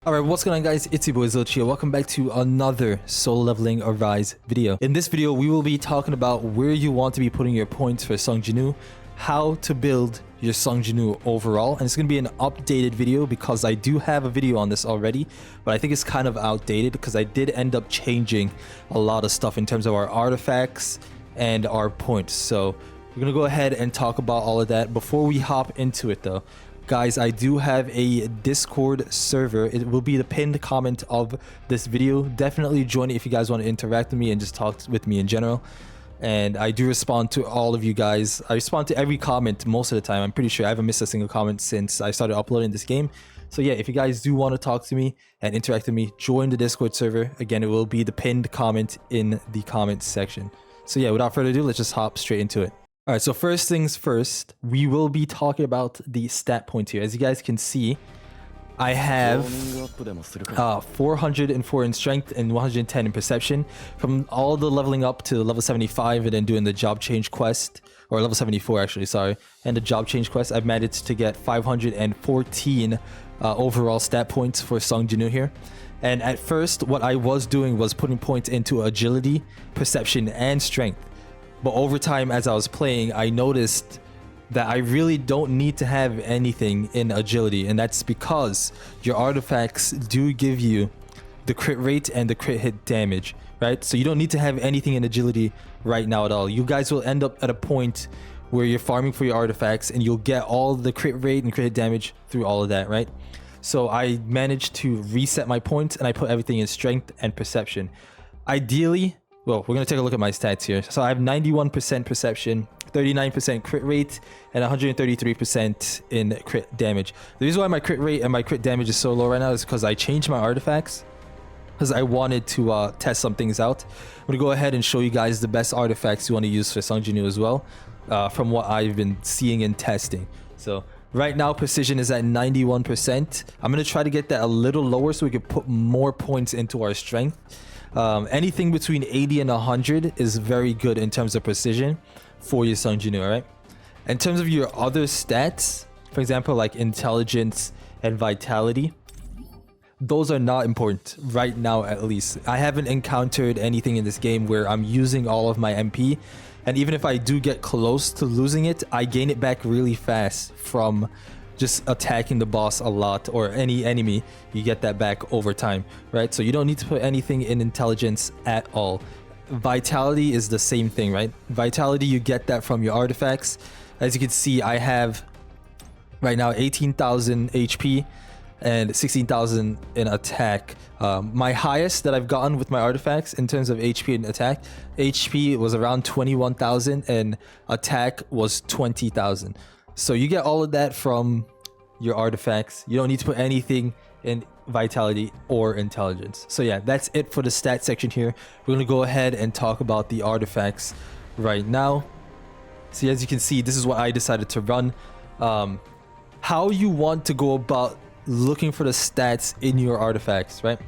Alright, what's going on guys, it's your boy Zilch here. Welcome back to another Soul Leveling Arise video. In this video, we will be talking about where you want to be putting your points for Sung Jinwoo, how to build your Sung Jinwoo overall, and it's going to be an updated video because I do have a video on this already, but I think it's kind of outdated because I did end up changing a lot of stuff in terms of our artifacts and our points. So we're going to go ahead and talk about all of that. Before we hop into it though, guys, I do have a Discord server. It will be the pinned comment of this video. Definitely join it if you guys want to interact with me and just talk with me in general. And I do respond to all of you guys. I respond to every comment most of the time. I'm pretty sure I haven't missed a single comment since I started uploading this game. So yeah, if you guys do want to talk to me and interact with me, join the Discord server. Again, it will be the pinned comment in the comments section. So yeah, without further ado, let's just hop straight into it. All right, so first things first, we will be talking about the stat points here. As you guys can see, I have 404 in strength and 110 in perception. From all the leveling up to level 75 and then doing the job change quest, or level 74 actually, sorry, and the job change quest, I've managed to get 514 overall stat points for Sung Jinwoo here. And at first, what I was doing was putting points into agility, perception, and strength. But over time, as I was playing, I noticed that I really don't need to have anything in agility. And that's because your artifacts do give you the crit rate and the crit hit damage, right? So you don't need to have anything in agility right now at all. You guys will end up at a point where you're farming for your artifacts and you'll get all the crit rate and crit hit damage through all of that, right? So I managed to reset my points and I put everything in strength and perception. Ideally, well, we're going to take a look at my stats here. So I have 91% perception, 39% crit rate, and 133% in crit damage. The reason why my crit rate and my crit damage is so low right now is because I changed my artifacts because I wanted to test some things out. I'm going to go ahead and show you guys the best artifacts you want to use for Sung Jinwoo as well, from what I've been seeing and testing. So right now, precision is at 91%. I'm going to try to get that a little lower so we can put more points into our strength. Anything between 80 and 100 is very good in terms of precision for your Sung Jinwoo, right? In terms of your other stats, for example, like intelligence and vitality, those are not important right now, at least. I haven't encountered anything in this game where I'm using all of my MP, and even if I do get close to losing it, I gain it back really fast from just attacking the boss a lot, or any enemy. You get that back over time, right? So you don't need to put anything in intelligence at all. Vitality is the same thing, right? Vitality, you get that from your artifacts. As you can see, I have right now 18,000 HP and 16,000 in attack. My highest that I've gotten with my artifacts in terms of HP and attack, HP was around 21,000 and attack was 20,000. So you get all of that from your artifacts. You don't need to put anything in vitality or intelligence. So yeah, that's it for the stat section here. We're going to go ahead and talk about the artifacts right now. See, as you can see, this is what I decided to run. How you want to go about looking for the stats in your artifacts, right?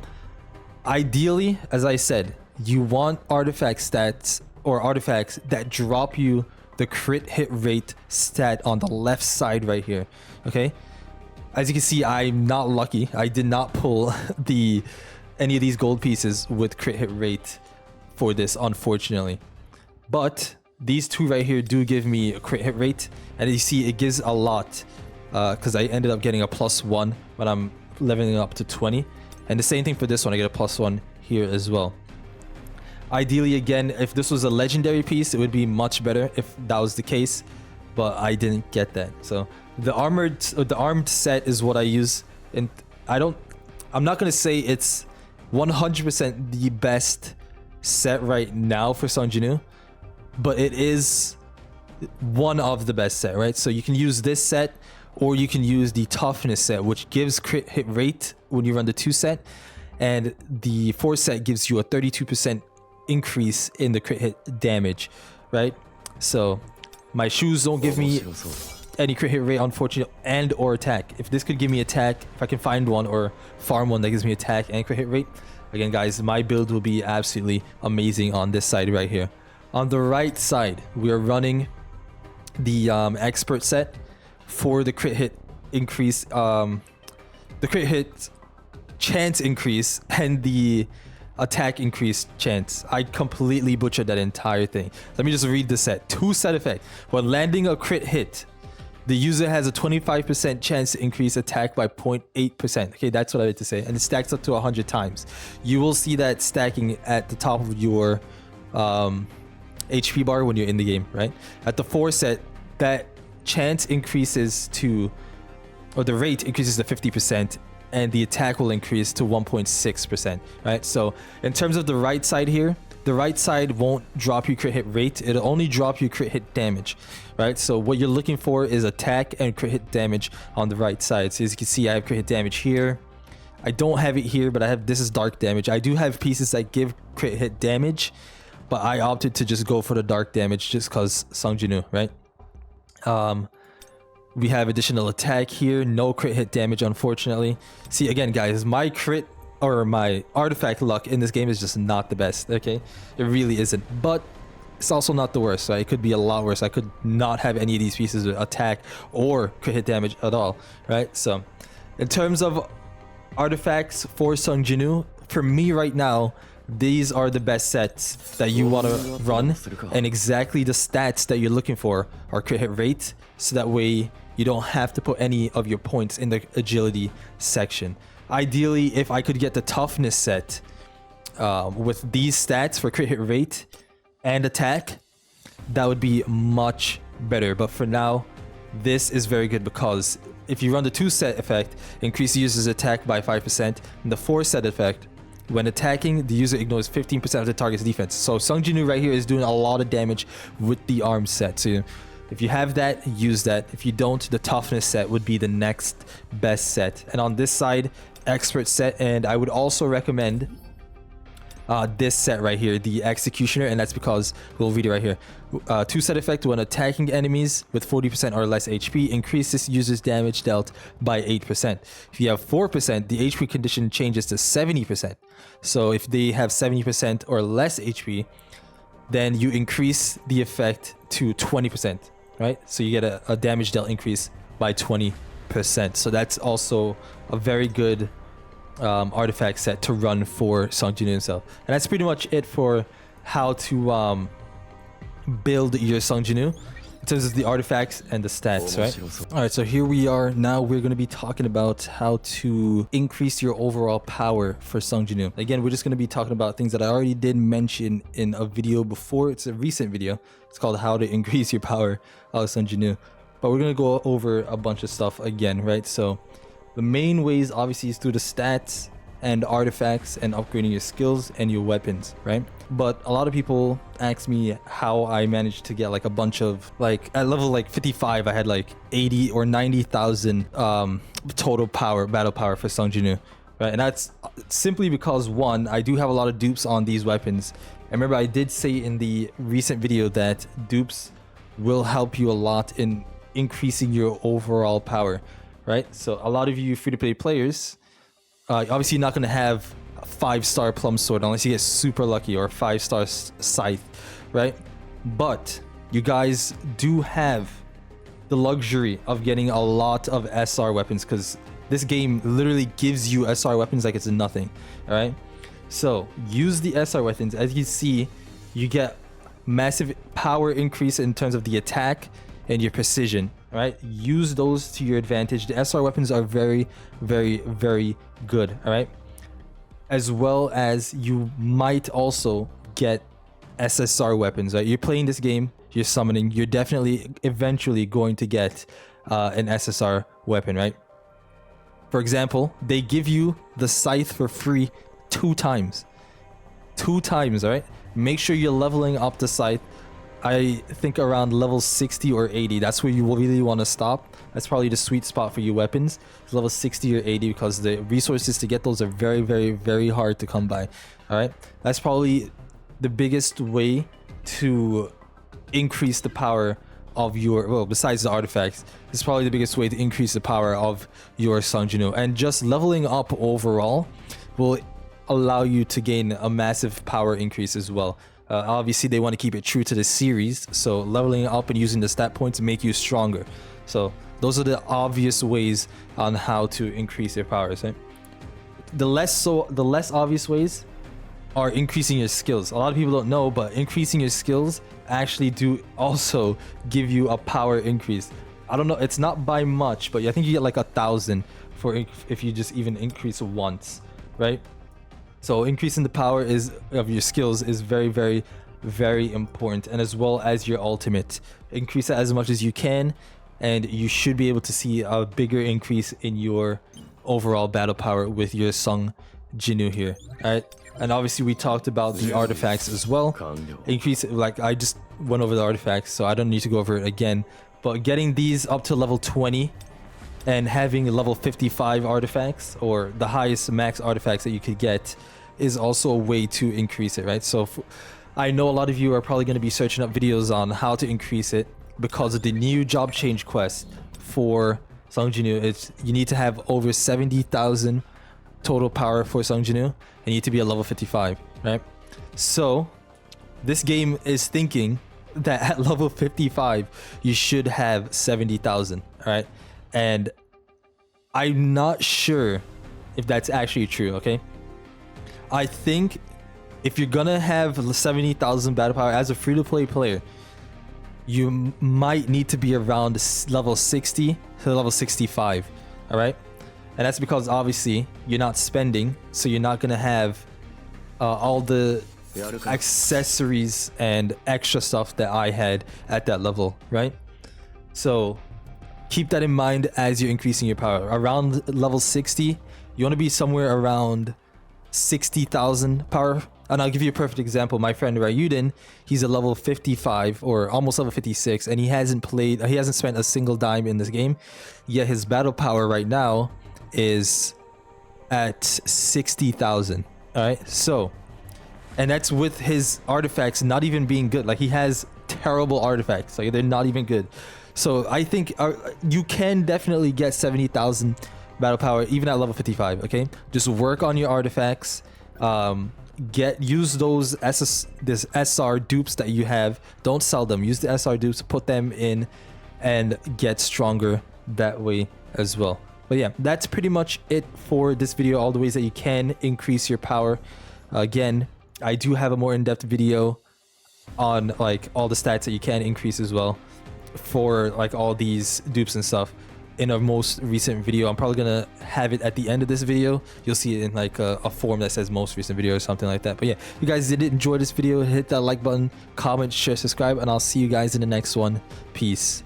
Ideally, as I said, you want artifact stats or artifacts that drop you the crit hit rate stat on the left side right here. Okay, as you can see, I'm not lucky. I did not pull any of these gold pieces with crit hit rate for this, unfortunately. But these two right here do give me a crit hit rate, and you see it gives a lot because I ended up getting a +1 when I'm leveling up to 20, and the same thing for this one. I get a +1 here as well. Ideally, again, if this was a legendary piece, it would be much better if that was the case, but I didn't get that. So the armed set is what I use, and I'm not gonna say it's 100% the best set right now for Sung Jinwoo, but it is one of the best set, right? So you can use this set, or you can use the toughness set, which gives crit hit rate when you run the 2 set, and the 4 set gives you a 32% increase in the crit hit damage, right? So my shoes don't give me any crit hit rate, unfortunately, and or attack. If this could give me attack, if I can find one or farm one that gives me attack and crit hit rate, again guys, my build will be absolutely amazing on this side right here. On the right side, we are running the expert set for the crit hit increase, the crit hit chance increase and the attack increase chance. I completely butchered that entire thing. Let me just read the set. 2 set effect. When landing a crit hit, the user has a 25% chance to increase attack by 0.8%. Okay, that's what I had to say. And it stacks up to 100 times. You will see that stacking at the top of your HP bar when you're in the game, right? At the 4 set, that chance increases to, or the rate increases to 50%, and the attack will increase to 1.6%, right? So in terms of the right side here, the right side won't drop your crit hit rate. It'll only drop your crit hit damage, right? So what you're looking for is attack and crit hit damage on the right side. So as you can see, I have crit hit damage here. I don't have it here, but I have, this is dark damage. I do have pieces that give crit hit damage, but I opted to just go for the dark damage just because Sung Jinwoo, right? We have additional attack here, no crit hit damage, unfortunately. See, again, guys, my crit or my artifact luck in this game is just not the best, okay? It really isn't, but it's also not the worst, right? It could be a lot worse. I could not have any of these pieces with attack or crit hit damage at all, right? So in terms of artifacts for Sung Jinwoo, for me right now, these are the best sets that you want to run, and exactly the stats that you're looking for are crit hit rate, so that way you don't have to put any of your points in the agility section. Ideally, if I could get the toughness set with these stats for crit hit rate and attack, that would be much better. But for now, this is very good because if you run the 2 set effect, increase the user's attack by 5%, and the 4 set effect, when attacking, the user ignores 15% of the target's defense. So Sung Jinwoo right here is doing a lot of damage with the arm set. So if you have that, use that. If you don't, the toughness set would be the next best set. And on this side, expert set, and I would also recommend this set right here, the executioner, and that's because we'll read it right here. 2 set effect: when attacking enemies with 40% or less HP, increases user's damage dealt by 8%. If you have 4%, the HP condition changes to 70%. So if they have 70% or less HP, then you increase the effect to 20%, right? So you get a damage dealt increase by 20%. So that's also a very good artifact set to run for Sung Jinwoo himself. And that's pretty much it for how to build your Sung Jinwoo in terms of the artifacts and the stats, right? All right, so here we are. Now we're going to be talking about how to increase your overall power for Sung Jinwoo. Again, we're just going to be talking about things that I already did mention in a video before. It's a recent video. It's called How to Increase Your Power of Sung Jinwoo. But we're going to go over a bunch of stuff again, right? So the main ways obviously is through the stats and artifacts and upgrading your skills and your weapons, right? But a lot of people ask me how I managed to get like a bunch of, like at level like 55, I had like 80 or 90,000 total power, battle power for Sung Jinwoo, right? And that's simply because, one, I do have a lot of dupes on these weapons. And remember, I did say in the recent video that dupes will help you a lot in increasing your overall power, right? So a lot of you free-to-play players, obviously you're not going to have a 5-star plum sword unless you get super lucky, or a 5-star scythe, right? But you guys do have the luxury of getting a lot of SR weapons, because this game literally gives you SR weapons like it's nothing, all right? So use the SR weapons. As you see, you get massive power increase in terms of the attack and your precision, right? Use those to your advantage. The SR weapons are very, very, very good, all right? As well as you might also get SSR weapons, right? You're playing this game, you're summoning, you're definitely eventually going to get an SSR weapon, right? For example, they give you the scythe for free 2 times. 2 times, all right? Make sure you're leveling up the scythe. I think around level 60 or 80, that's where you really want to stop. That's probably the sweet spot for your weapons, level 60 or 80, because the resources to get those are very, very, very hard to come by. All right, that's probably the biggest way to increase the power of your, well, besides the artifacts, this is probably the biggest way to increase the power of your Sung Jinwoo. And just leveling up overall will allow you to gain a massive power increase as well. Obviously, they want to keep it true to the series, so leveling up and using the stat points make you stronger. So those are the obvious ways on how to increase your powers, right? the less obvious ways are increasing your skills. A lot of people don't know, but increasing your skills actually do also give you a power increase. I don't know, it's not by much, but I think you get like 1,000 for if you just even increase once, right? So increasing the power of your skills is very, very, very important, and as well as your ultimate. Increase it as much as you can, and you should be able to see a bigger increase in your overall battle power with your Sung Jinwoo here. Alright, and obviously we talked about the artifacts as well. Increase, like I just went over the artifacts, so I don't need to go over it again. But getting these up to level 20 and having level 55 artifacts, or the highest max artifacts that you could get, is also a way to increase it, right? So I know a lot of you are probably going to be searching up videos on how to increase it because of the new job change quest for Sung Jinwoo. You need to have over 70,000 total power for Sung Jinwoo, and you need to be at level 55, right? So this game is thinking that at level 55 you should have 70,000, right? And I'm not sure if that's actually true. Okay, I think if you're gonna have 70,000 battle power as a free-to-play player, you might need to be around level 60 to level 65. All right, and that's because obviously you're not spending, so you're not gonna have all the accessories and extra stuff that I had at that level, right? So keep that in mind as you're increasing your power. Around level 60, you want to be somewhere around 60,000 power. And I'll give you a perfect example. My friend Ryuden, he's a level 55 or almost level 56, and he hasn't spent a single dime in this game, yet his battle power right now is at 60,000. All right, so, and that's with his artifacts not even being good. Like, he has terrible artifacts, like they're not even good. So I think you can definitely get 70,000 battle power even at level 55. Okay, just work on your artifacts. Use those SR dupes that you have. Don't sell them. Use the SR dupes, put them in, and get stronger that way as well. But yeah, that's pretty much it for this video. All the ways that you can increase your power. Again, I do have a more in-depth video on like all the stats that you can increase as well for like all these dupes and stuff in a most recent video. I'm probably gonna have it at the end of this video. You'll see it in like a form that says most recent video or something like that. But yeah, if you guys did enjoy this video, hit that like button, comment, share, subscribe, and I'll see you guys in the next one. Peace.